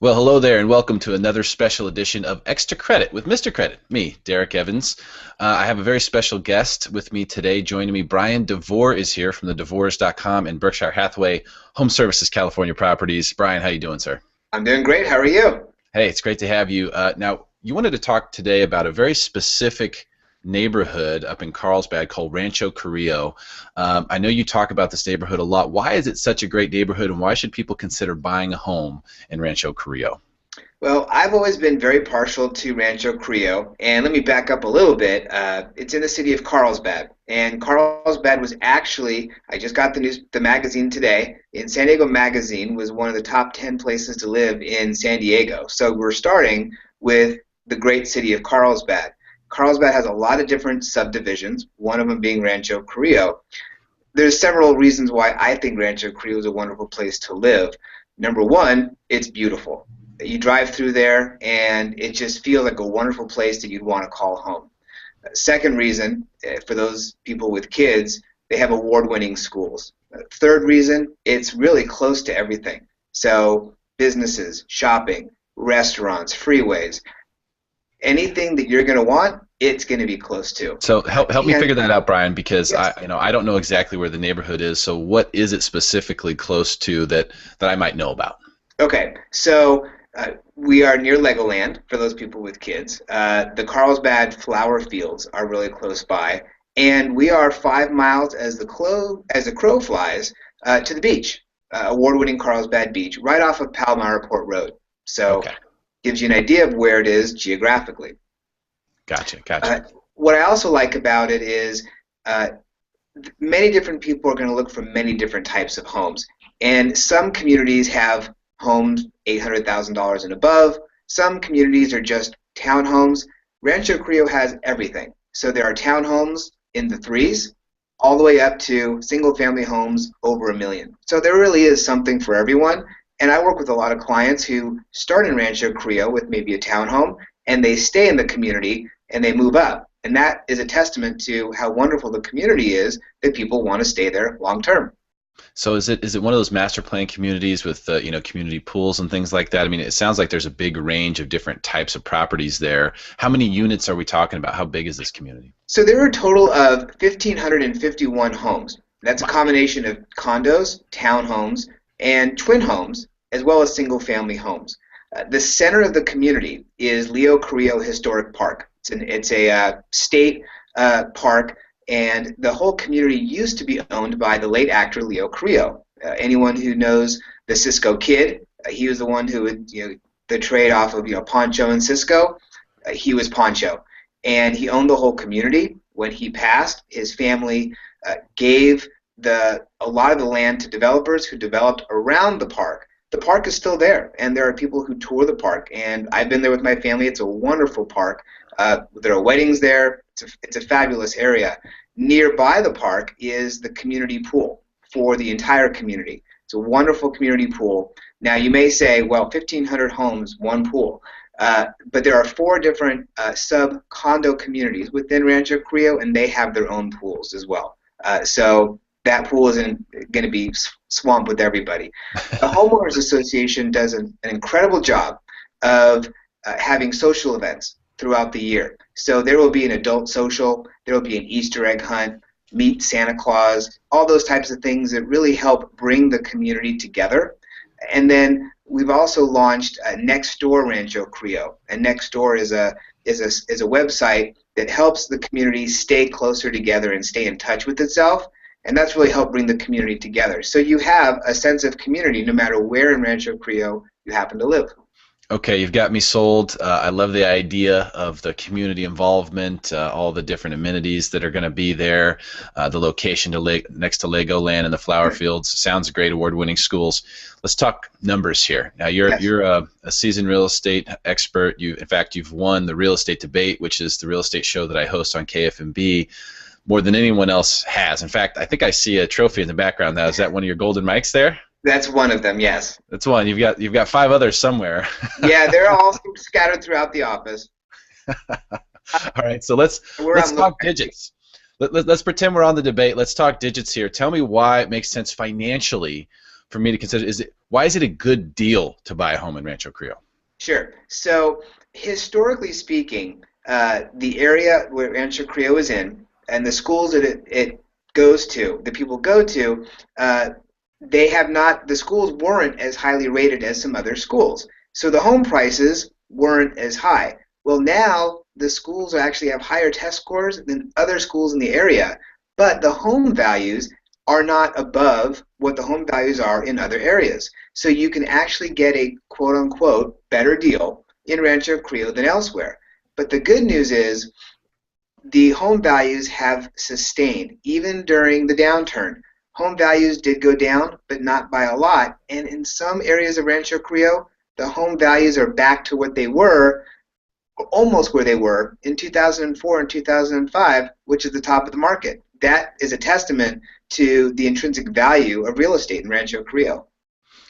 Well, hello there, and welcome to another special edition of Extra Credit with Mr. Credit, me, Derek Evans. I have a very special guest with me today. Joining me, Brian DeVore is here from the DeVores.com and Berkshire Hathaway Home Services California Properties. Brian, how you doing, sir? I'm doing great. How are you? Hey, it's great to have you. Now, you wanted to talk today about a very specific neighborhood up in Carlsbad called Rancho Carrillo. I know you talk about this neighborhood a lot. Why is it such a great neighborhood, and why should people consider buying a home in Rancho Carrillo? Well, I've always been very partial to Rancho Carrillo, and let me back up a little bit. It's in the city of Carlsbad, and Carlsbad was actually, I just got the magazine today, in San Diego Magazine was one of the top 10 places to live in San Diego. So we're starting with the great city of Carlsbad. Carlsbad has a lot of different subdivisions, one of them being Rancho Carrillo. There's several reasons why I think Rancho Carrillo is a wonderful place to live. Number one, it's beautiful. You drive through there and it just feels like a wonderful place that you'd want to call home. Second reason, for those people with kids, they have award-winning schools. Third reason, it's really close to everything. So businesses, shopping, restaurants, freeways, anything that you're going to want, it's going to be close to. So help me figure that out, Brian, because Yes. I don't know exactly where the neighborhood is. So what is it specifically close to that I might know about? Okay, so we are near Legoland for those people with kids. The Carlsbad flower fields are really close by, and we are 5 miles as the crow flies to the beach, award-winning Carlsbad Beach, right off of Palmyra Port Road. So. Okay. Gives you an idea of where it is geographically. Gotcha. What I also like about it is many different people are going to look for many different types of homes. And some communities have homes $800,000 and above. Some communities are just townhomes. Rancho Carrillo has everything. So there are townhomes in the threes all the way up to single-family homes over $1 million. So there really is something for everyone. And I work with a lot of clients who start in Rancho Carrillo with maybe a townhome, and they stay in the community, and they move up. And that is a testament to how wonderful the community is that people want to stay there long term. So is it one of those master plan communities with community pools and things like that? I mean, it sounds like there's a big range of different types of properties there. How many units are we talking about? How big is this community? So there are a total of 1,551 homes. That's a combination of condos, townhomes, and twin homes, as well as single-family homes. The center of the community is Leo Carrillo Historic Park. It's a state park, and the whole community used to be owned by the late actor Leo Carrillo. Anyone who knows the Cisco Kid, he was the one who would, the trade off of Poncho and Cisco. He was Poncho, and he owned the whole community. When he passed, his family gave a lot of the land to developers who developed around the park. The park is still there, and there are people who tour the park, and I've been there with my family. It's a wonderful park. There are weddings there. It's a fabulous area. Nearby the park is the community pool for the entire community. It's a wonderful community pool. Now, you may say, well, 1,500 homes, one pool. But there are 4 different sub-condo communities within Rancho Carrillo, and they have their own pools as well. So that pool isn't going to be swamped with everybody. The Homeowners Association does an incredible job of having social events throughout the year. So there will be an adult social, there will be an Easter egg hunt, meet Santa Claus, all those types of things that really help bring the community together. And then we've also launched Nextdoor Rancho Carrillo, and Nextdoor is a website that helps the community stay closer together and stay in touch with itself. And that's really helped bring the community together. So you have a sense of community no matter where in Rancho Carrillo you happen to live. Okay, you've got me sold. I love the idea of the community involvement, all the different amenities that are going to be there, the location next to Legoland and the flower fields. Sounds great, award-winning schools. Let's talk numbers here. Now, you're a seasoned real estate expert. In fact, you've won the Real Estate Debate, which is the real estate show that I host on KFMB. More than anyone else has. In fact, I think I see a trophy in the background now. Is that one of your golden mics there? That's one of them, yes. That's one. You've got 5 others somewhere. Yeah, they're all scattered throughout the office. All right, so let's talk digits. Let's pretend we're on the debate. Let's talk digits here. Tell me why it makes sense financially for me to consider? Why is it a good deal to buy a home in Rancho Carrillo? Sure. So historically speaking, the area where Rancho Carrillo is in, and the schools that it goes to, the people go to, they have not. The schools weren't as highly rated as some other schools, so the home prices weren't as high. Well, now the schools actually have higher test scores than other schools in the area, but the home values are not above what the home values are in other areas. So you can actually get a quote-unquote better deal in Rancho Carrillo than elsewhere. But the good news is the home values have sustained even during the downturn. Home values did go down, but not by a lot. And in some areas of Rancho Carrillo, the home values are back to what they were, almost where they were in 2004 and 2005, which is the top of the market. That is a testament to the intrinsic value of real estate in Rancho Carrillo.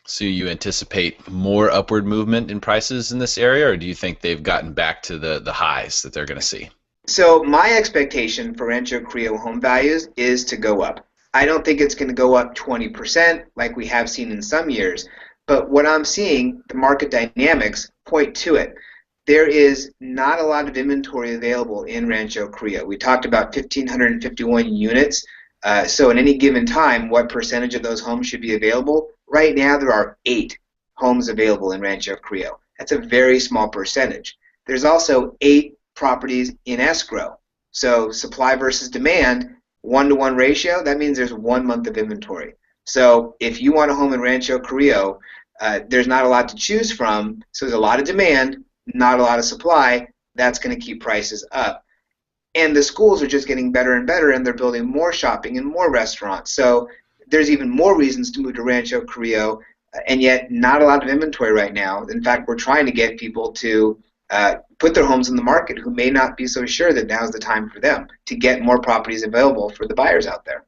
So you anticipate more upward movement in prices in this area, or do you think they've gotten back to the highs that they're going to see? So my expectation for Rancho Carrillo home values is to go up. I don't think it's going to go up 20% like we have seen in some years, but what I'm seeing, the market dynamics point to it. There is not a lot of inventory available in Rancho Carrillo. We talked about 1,551 units. So at any given time, what percentage of those homes should be available? Right now, there are 8 homes available in Rancho Carrillo. That's a very small percentage. There's also 8 properties in escrow. So supply versus demand, 1-to-1 ratio, that means there's 1 month of inventory. So if you want a home in Rancho Carrillo, there's not a lot to choose from. So there's a lot of demand, not a lot of supply. That's going to keep prices up. And the schools are just getting better and better, and they're building more shopping and more restaurants. So there's even more reasons to move to Rancho Carrillo, and yet not a lot of inventory right now. In fact, we're trying to get people to put their homes in the market who may not be so sure that now's the time for them to get more properties available for the buyers out there.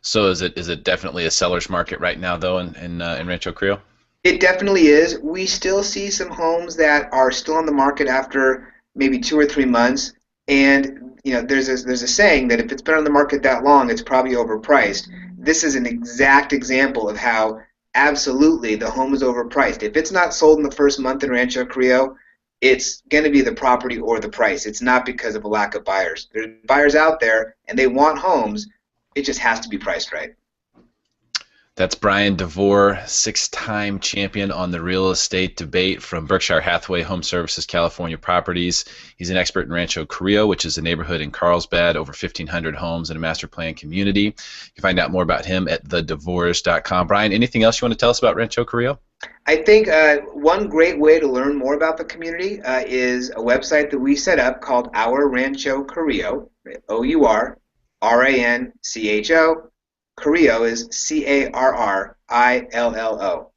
So is it definitely a seller's market right now, though, in Rancho Carrillo? It definitely is. We still see some homes that are still on the market after maybe 2 or 3 months, and there's a saying that if it's been on the market that long, it's probably overpriced. This is an exact example of how absolutely the home is overpriced. If it's not sold in the first month in Rancho Carrillo, it's going to be the property or the price. It's not because of a lack of buyers. There's buyers out there, and they want homes. It just has to be priced right. That's Brian DeVore, 6-time champion on the real estate debate from Berkshire Hathaway Home Services California Properties. He's an expert in Rancho Carrillo, which is a neighborhood in Carlsbad, over 1,500 homes in a master plan community. You can find out more about him at thedevores.com. Brian, anything else you want to tell us about Rancho Carrillo? I think one great way to learn more about the community is a website that we set up called Our Rancho Carrillo, OURRANCHO. Carrillo is CARRILLO.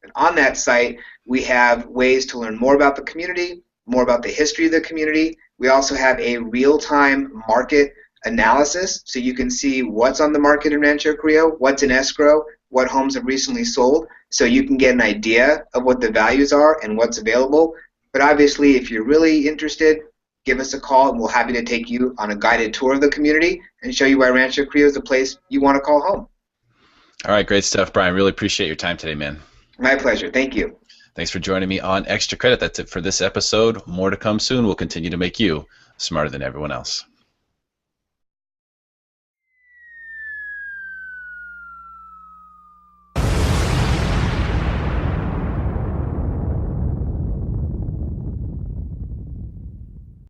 And on that site, we have ways to learn more about the community, more about the history of the community. We also have a real-time market analysis, so you can see what's on the market in Rancho Carrillo, what's in escrow, what homes have recently sold, so you can get an idea of what the values are and what's available. But obviously, if you're really interested, give us a call, and we'll be happy to take you on a guided tour of the community and show you why Rancho Carrillo is the place you want to call home. All right, great stuff, Brian. Really appreciate your time today, man. My pleasure. Thank you. Thanks for joining me on Extra Credit. That's it for this episode. More to come soon. We'll continue to make you smarter than everyone else.